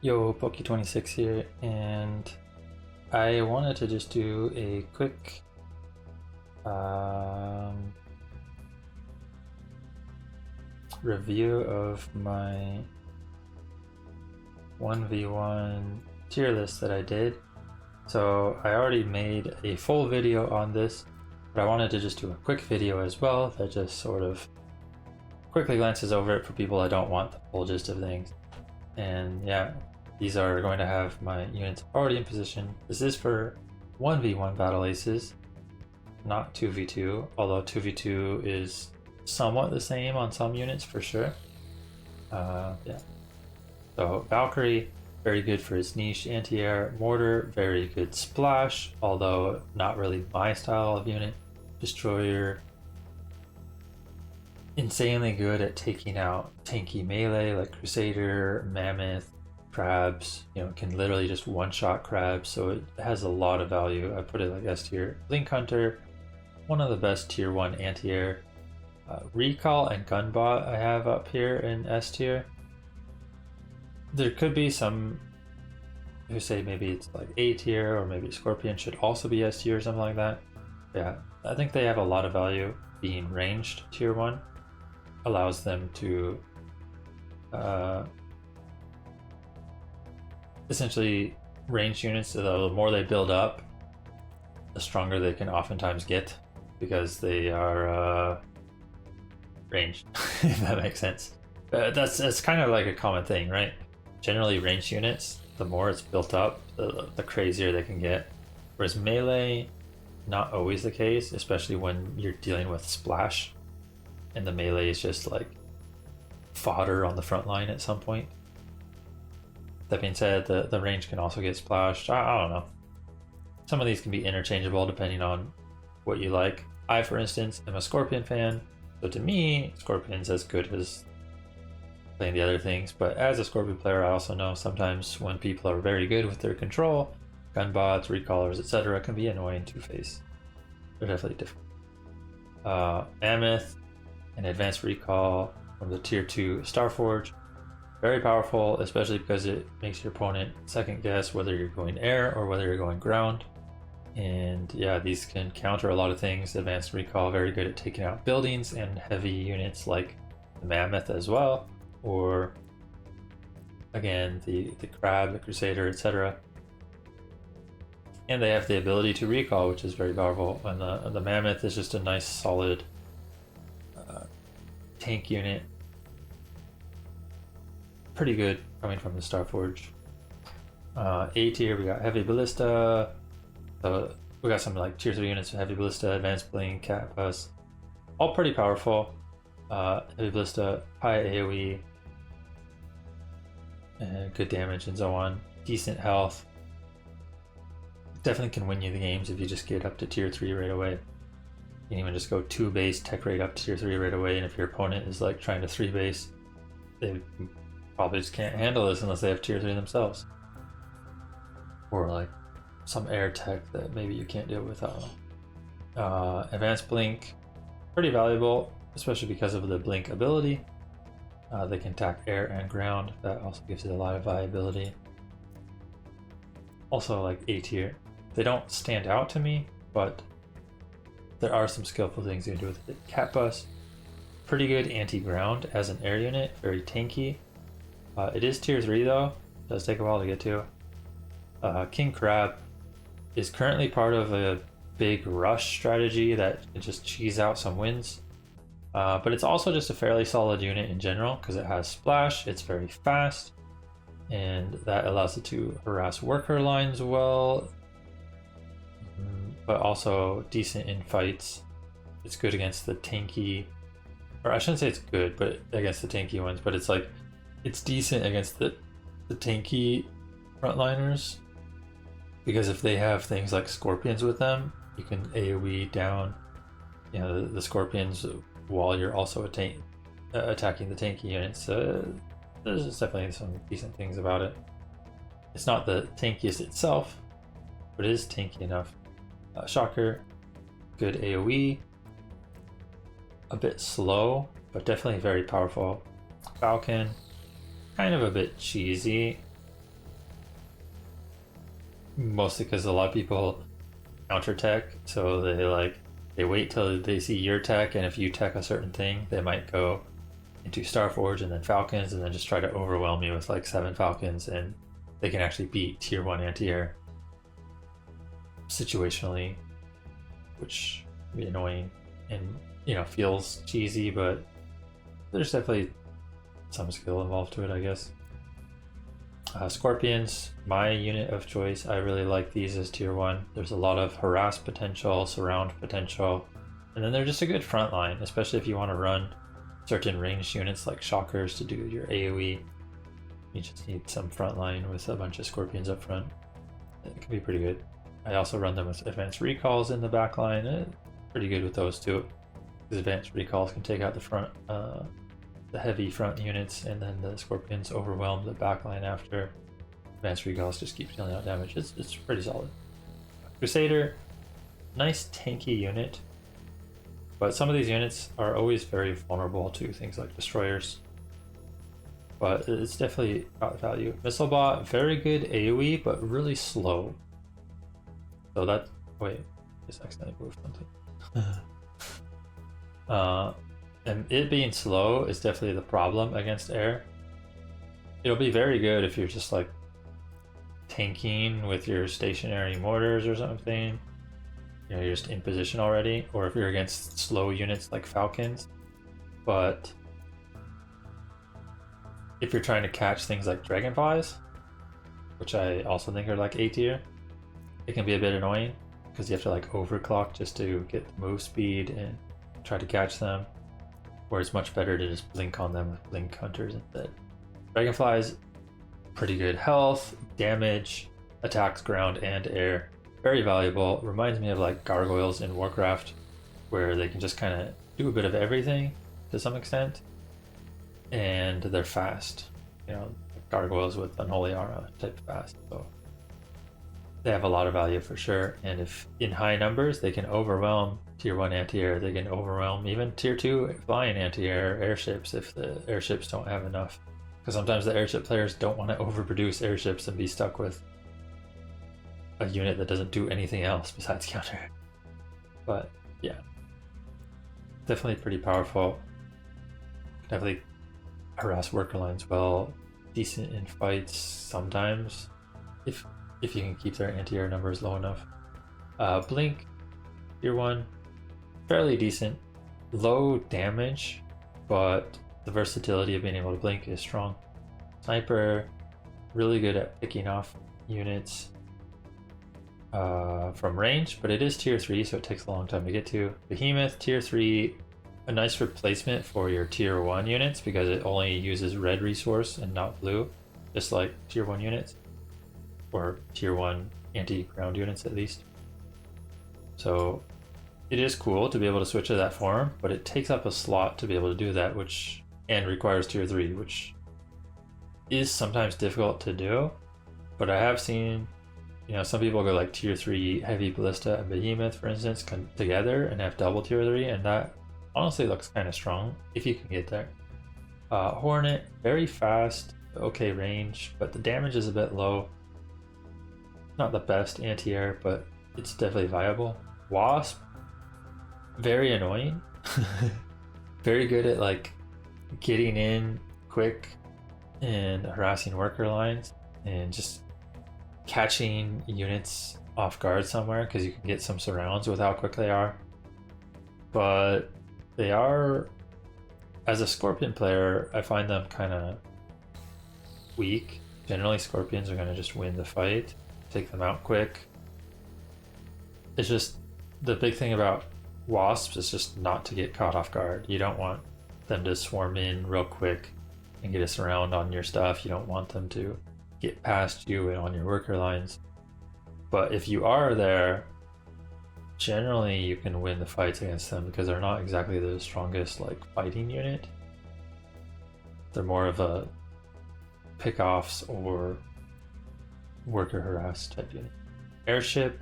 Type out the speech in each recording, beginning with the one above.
Yo, Poki26 here, and I wanted to just do a quick um, review of my 1v1 tier list that I did. So I already made a full video on this, but I wanted to just do a quick video as well that just sort of quickly glances over it for people that don't want the full gist of things. And yeah, these are going to have my units already in position. This is for 1v1 battle aces, not 2v2, although 2v2 is somewhat the same on some units for sure. Yeah. So Valkyrie, very good for his niche anti-air. Mortar, very good splash, although not really my style of unit. Destroyer, insanely good at taking out tanky melee like Crusader, Mammoth, crabs. You know, can literally just one-shot crabs, so it has a lot of value. I put it like S tier. Blink Hunter, one of the best tier 1 anti-air. Recall and Gunbot I have up here in S tier. There could be some who say maybe it's like A tier, or maybe Scorpion should also be S tier or something like that. Yeah, I think they have a lot of value. Being ranged tier 1 allows them to essentially ranged units, so the more they build up, the stronger they can oftentimes get because they are ranged, if that makes sense. That's kind of like a common thing, right? Generally, ranged units, the more it's built up, the crazier they can get. Whereas melee, not always the case, especially when you're dealing with splash, and the melee is just like fodder on the front line at some point. That being said, the range can also get splashed. I don't know. Some of these can be interchangeable depending on what you like. I, for instance, am a Scorpion fan, so to me, Scorpion's as good as playing the other things. But as a Scorpion player, I also know sometimes when people are very good with their control, gunbots, recallers, etc., can be annoying to face. They're definitely different. Mammoth and Advanced Recall from the tier 2 Starforge. Very powerful, especially because it makes your opponent second guess whether you're going air or whether you're going ground. And yeah, these can counter a lot of things. Advanced Recall, very good at taking out buildings and heavy units like the Mammoth as well, or again, the Crab, the Crusader, etc. And they have the ability to recall, which is very powerful. And the Mammoth is just a nice, solid tank unit. Pretty good coming from the Starforge. A tier, we got Heavy Ballista. So we got some like tier 3 units of Heavy Ballista, Advanced Blink, Cat Bus. All pretty powerful. Heavy Ballista, high AoE, good damage and so on. Decent health. Definitely can win you the games if you just get up to tier 3 right away. You can even just go 2 base, tech rate up to tier 3 right away, and if your opponent is like trying to 3 base, they probably just can't handle this unless they have tier 3 themselves. Or like some air tech that maybe you can't deal with, I don't know. Advanced Blink, pretty valuable, especially because of the Blink ability. They can attack air and ground. That also gives it a lot of viability. Also like A tier. They don't stand out to me, but there are some skillful things you can do with it. Cat Bus, pretty good anti-ground as an air unit, very tanky. It is tier 3 though, does take a while to get to. King Crab is currently part of a big rush strategy that can just cheese out some wins. But it's also just a fairly solid unit in general because it has splash, it's very fast, and that allows it to harass worker lines well, but also decent in fights. It's good against the tanky, or I shouldn't say it's good, but against the tanky ones, but it's like, it's decent against the tanky frontliners, because if they have things like Scorpions with them, you can AoE down, you know, the Scorpions while you're also attacking the tanky units. There's definitely some decent things about it. It's not the tankiest itself, but it is tanky enough. Shocker, good AoE, a bit slow, but definitely very powerful. Falcon, kind of a bit cheesy, mostly because a lot of people counter tech, so they wait till they see your tech, and if you tech a certain thing, they might go into Starforge and then Falcons, and then just try to overwhelm you with like 7 Falcons, and they can actually beat tier 1 anti-air situationally, which can be annoying and feels cheesy, but there's definitely some skill involved to it, I guess. Scorpions, my unit of choice. I really like these as tier 1. There's a lot of harass potential, surround potential, and then they're just a good front line, especially if you want to run certain ranged units like shockers to do your AoE. You just need some front line with a bunch of scorpions up front. It can be pretty good. I also run them with advanced recalls in the back line. Pretty good with those too, because advanced recalls can take out the heavy front units, and then the scorpions overwhelm the back line after. Advanced recalls just keep dealing out damage. It's pretty solid. Crusader, nice tanky unit, but some of these units are always very vulnerable to things like destroyers. But it's definitely got value. Missile bot, very good AoE, but really slow. So that, wait, just accidentally moved something. And it being slow is definitely the problem against air. It'll be very good if you're just like tanking with your stationary mortars or something. You're just in position already, or if you're against slow units like Falcons. But if you're trying to catch things like dragonflies, which I also think are like A tier, it can be a bit annoying because you have to like overclock just to get the move speed and try to catch them, where it's much better to just blink on them with blink hunters instead. Dragonflies, pretty good health, damage, attacks ground and air, very valuable. Reminds me of like gargoyles in Warcraft, where they can just kind of do a bit of everything to some extent, and they're fast. Gargoyles with Unholy Aura type fast, so they have a lot of value for sure. And if in high numbers, they can overwhelm tier 1 anti-air. They can overwhelm even tier 2 flying anti-air airships if the airships don't have enough, because sometimes the airship players don't want to overproduce airships and be stuck with a unit that doesn't do anything else besides counter. But yeah, definitely pretty powerful. Definitely harass worker lines well, decent in fights sometimes if you can keep their anti-air numbers low enough. Blink, tier 1, fairly decent. Low damage, but the versatility of being able to blink is strong. Sniper, really good at picking off units from range, but it is tier 3, so it takes a long time to get to. Behemoth, tier 3, a nice replacement for your tier 1 units because it only uses red resource and not blue, just like tier 1 units, or tier 1 anti-ground units at least. So it is cool to be able to switch to that form, but it takes up a slot to be able to do that, and requires tier 3, which is sometimes difficult to do. But I have seen, some people go like tier 3 heavy ballista and behemoth, for instance, come together and have double tier 3, and that honestly looks kind of strong if you can get there. Hornet, very fast, okay range, but the damage is a bit low. Not the best anti-air, but it's definitely viable. Wasp, very annoying. Very good at like getting in quick and harassing worker lines and just catching units off guard somewhere, because you can get some surrounds with how quick they are. But they are, as a Scorpion player, I find them kind of weak. Generally, Scorpions are going to just win the fight, take them out quick. It's just the big thing about Wasps is just not to get caught off guard. You don't want them to swarm in real quick and get a surround on your stuff. You don't want them to get past you and on your worker lines. But if you are there, generally you can win the fights against them because they're not exactly the strongest like fighting unit. They're more of a pick-offs or worker harass type unit. Airship,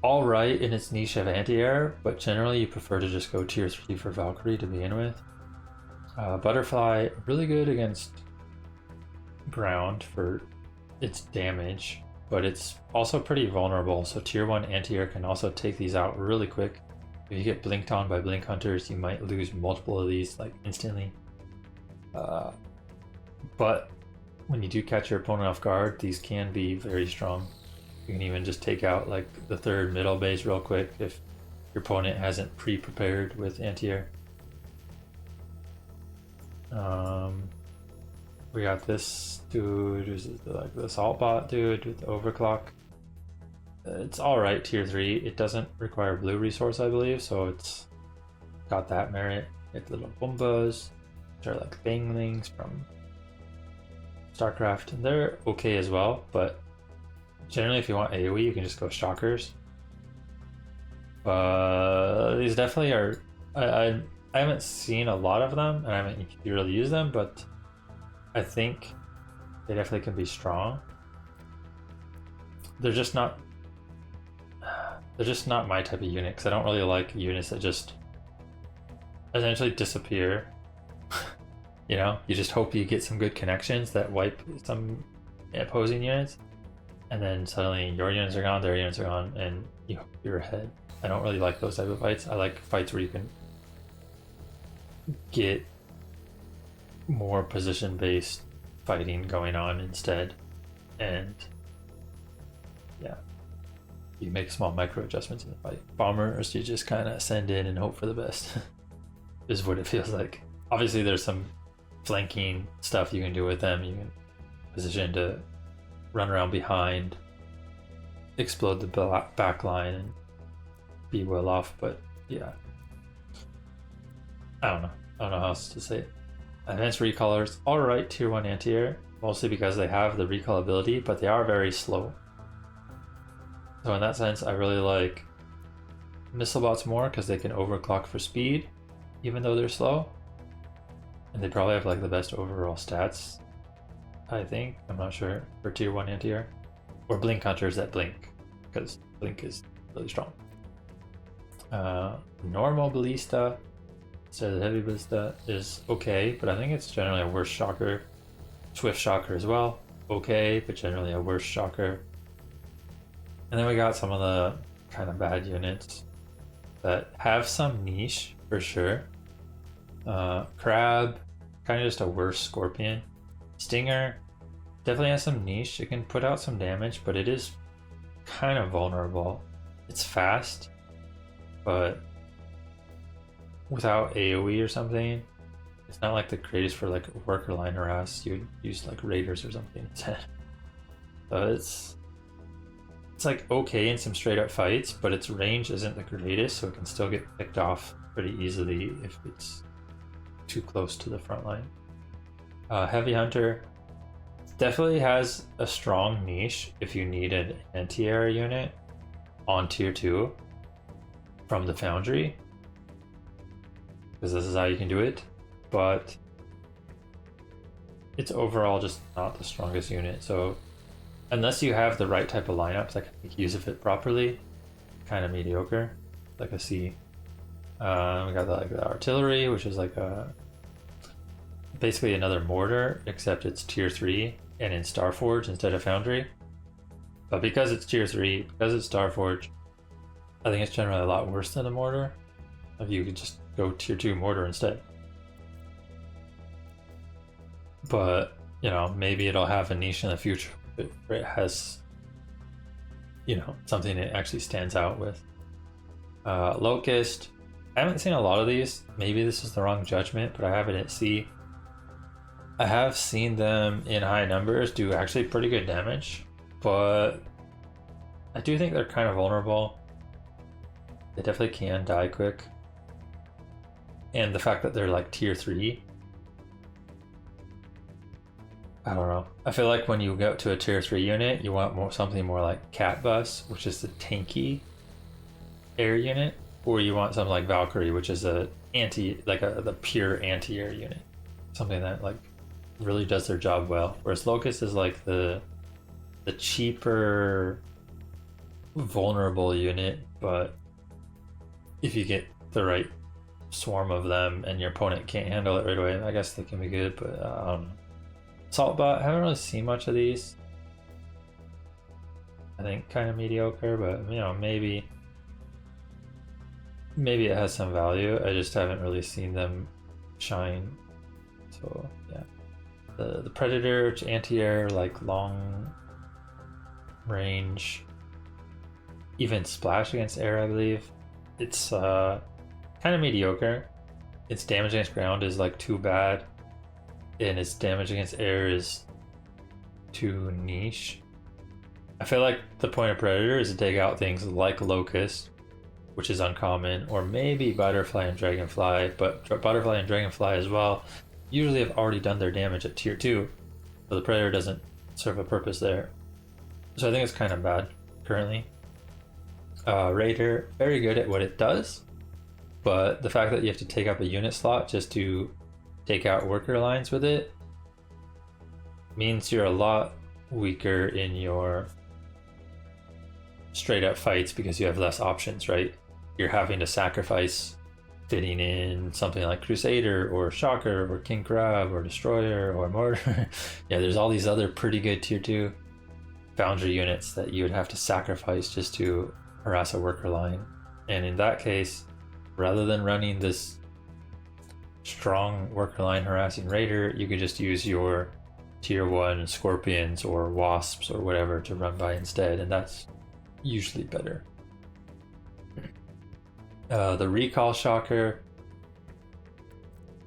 all right in its niche of anti-air, but generally you prefer to just go tier 3 for Valkyrie to begin with. Butterfly, really good against ground for its damage, but it's also pretty vulnerable. So tier 1 anti-air can also take these out really quick. If you get blinked on by blink hunters, you might lose multiple of these like instantly. But when you do catch your opponent off guard, these can be very strong. You can even just take out like the third middle base real quick if your opponent hasn't pre-prepared with anti-air. We got this dude, who's like the assault bot dude with the overclock. It's alright tier 3. It doesn't require blue resource, I believe, so it's got that merit. Get little Boombas, which are like banglings from StarCraft, and they're okay as well, but generally if you want AoE you can just go Shockers. These definitely are, I haven't seen a lot of them and I haven't really used them, but I think they definitely can be strong. They're just not my type of unit, because I don't really like units that just essentially disappear. You know, you just hope you get some good connections that wipe some opposing units, and then suddenly your units are gone, their units are gone, and you're ahead. I don't really like those type of fights. I like fights where you can get more position-based fighting going on instead, and yeah, you make small micro adjustments in the fight. Bombers, you just kind of send in and hope for the best. Is what it feels like. Obviously there's some flanking stuff you can do with them. You can position to run around behind, explode the back line, and be well off, but yeah, I don't know how else to say it. Advanced Recallers, alright tier 1 anti-air, mostly because they have the recall ability, but they are very slow. So in that sense, I really like Missile Bots more because they can overclock for speed, even though they're slow. And they probably have like the best overall stats, I think. I'm not sure, for tier 1 anti-air. Or Blink Hunters that blink, because blink is really strong. Normal Ballista instead of the Heavy Ballista is okay, but I think it's generally a worse Shocker. Swift Shocker as well, okay, but generally a worse Shocker. And then we got some of the kind of bad units that have some niche for sure. Crab, kind of just a worse Scorpion. Stinger definitely has some niche. It can put out some damage, but it is kind of vulnerable. It's fast, but without AoE or something, it's not like the greatest for like worker line harass. You'd use like raiders or something instead. So it's like okay in some straight up fights, but its range isn't the greatest, so it can still get picked off pretty easily if it's too close to the front line. Heavy Hunter definitely has a strong niche if you need an anti-air unit on tier 2 from the Foundry, because this is how you can do it, but it's overall just not the strongest unit. So unless you have the right type of lineups that can make use of it properly, kind of mediocre, like a C. We got the artillery, which is like basically another mortar, except it's tier 3 and in Starforge instead of Foundry. But because it's tier 3, because it's Starforge, I think it's generally a lot worse than a mortar. If you could just go tier 2 mortar instead. But, you know, maybe it'll have a niche in the future where it has, you know, something it actually stands out with. Locust, I haven't seen a lot of these. Maybe this is the wrong judgment, but I have it at C. I have seen them in high numbers do actually pretty good damage, but I do think they're kind of vulnerable. They definitely can die quick. And the fact that they're like tier 3, I don't know. I feel like when you go to a tier 3 unit, you want something more like Cat Bus, which is the tanky air unit, or you want something like Valkyrie, which is the pure anti-air unit. Something that like really does their job well. Whereas Locust is like the cheaper, vulnerable unit, but if you get the right swarm of them and your opponent can't handle it right away, I guess they can be good, but I don't know. Assault Bot, I haven't really seen much of these. I think kind of mediocre, but you know, maybe it has some value. I just haven't really seen them shine. So yeah, the Predator, anti-air, like long range, even splash against air, I believe. It's kind of mediocre. Its damage against ground is like too bad, and its damage against air is too niche. I feel like the point of Predator is to take out things like Locust, which is uncommon, or maybe Butterfly and Dragonfly, but Butterfly and Dragonfly as well usually have already done their damage at tier 2, so the Predator doesn't serve a purpose there. So I think it's kind of bad currently. Raider, very good at what it does, but the fact that you have to take up a unit slot just to take out worker lines with it means you're a lot weaker in your straight up fights because you have less options, right? You're having to sacrifice fitting in something like Crusader or Shocker or King Crab or Destroyer or Mortar. Yeah, there's all these other pretty good tier 2 Foundry units that you would have to sacrifice just to harass a worker line. And in that case, rather than running this strong worker line harassing Raider, you could just use your tier 1 Scorpions or Wasps or whatever to run by instead, and that's usually better. The Recall Shocker,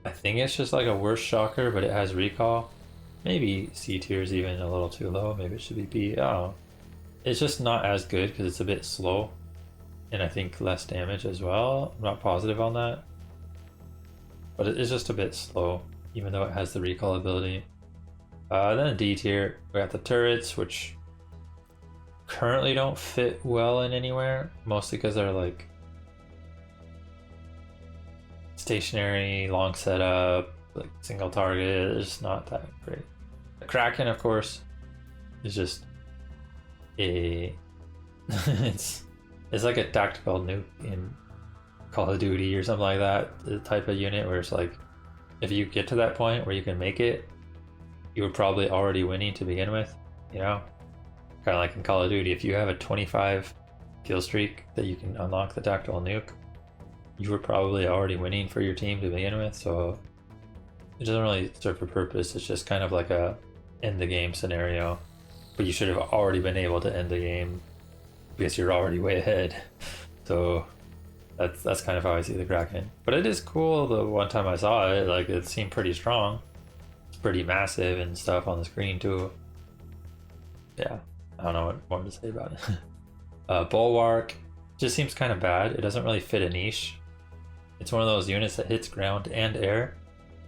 I think it's just like a worse Shocker, but it has Recall. Maybe C tier is even a little too low. Maybe it should be B. I don't know. It's just not as good because it's a bit slow, and I think less damage as well. I'm not positive on that, but it is just a bit slow, even though it has the Recall ability. Then D tier, we got the turrets, which currently don't fit well in anywhere, mostly because they're like stationary, long setup, like single target. It's not that great. The Kraken, of course, is just a it's like a tactical nuke in Call of Duty or something like that. The type of unit where it's like, if you get to that point where you can make it, you were probably already winning to begin with, you know? Kind of like in Call of Duty, if you have a 25 kill streak that you can unlock the tactical nuke, you were probably already winning for your team to begin with, so it doesn't really serve a purpose. It's just kind of like a end the game scenario, but you should have already been able to end the game because you're already way ahead. So that's kind of how I see the Kraken. But it is cool. The one time I saw it, like, it seemed pretty strong. It's pretty massive and stuff on the screen too. Yeah, I don't know what more to say about it. Bulwark just seems kind of bad. It doesn't really fit a niche. It's one of those units that hits ground and air,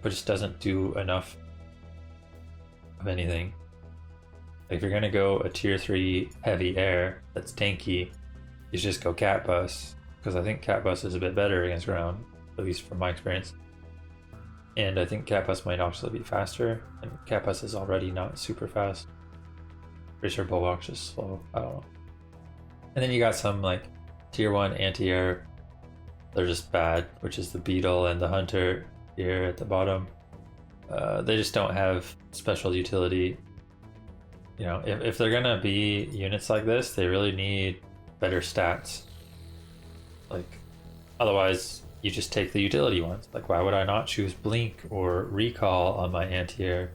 but just doesn't do enough of anything. Like, if you're gonna go a tier 3 heavy air that's tanky, you should just go Cat Bus, because I think Cat Bus is a bit better against ground, at least from my experience. And I think Cat Bus might actually be faster, and Cat Bus is already not super fast. Pretty sure Bulwark's just slow. I don't know. And then you got some like tier 1 anti-air. They're just bad, which is the Beetle and the Hunter here at the bottom. They just don't have special utility. You know, if they're gonna be units like this, they really need better stats. Like, otherwise you just take the utility ones. Like, why would I not choose Blink or Recall on my anti-air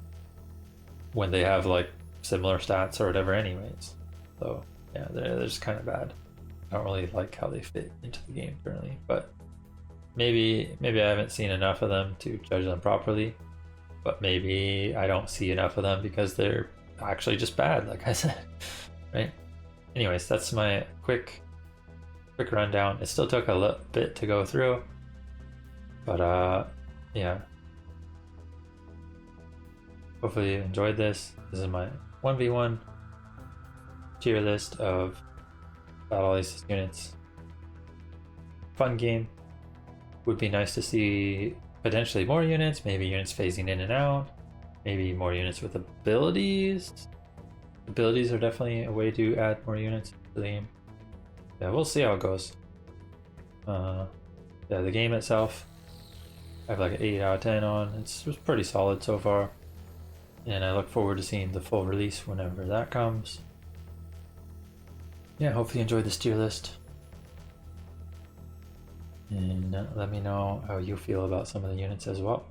when they have like similar stats or whatever anyways? So yeah, they're just kind of bad. I don't really like how they fit into the game currently, but maybe I haven't seen enough of them to judge them properly, but maybe I don't see enough of them because they're actually just bad, like I said. Right? Anyways, that's my quick rundown. It still took a little bit to go through, but yeah, hopefully you enjoyed this. This is my 1v1 tier list of Battle Aces units. Fun game. Would be nice to see potentially more units, maybe units phasing in and out, maybe more units with abilities. Abilities are definitely a way to add more units to the game. Yeah, we'll see how it goes. Yeah, the game itself, I have like an 8 out of 10 on. It's pretty solid so far, and I look forward to seeing the full release whenever that comes. yeah, hopefully you enjoyed this tier list. And let me know how you feel about some of the units as well.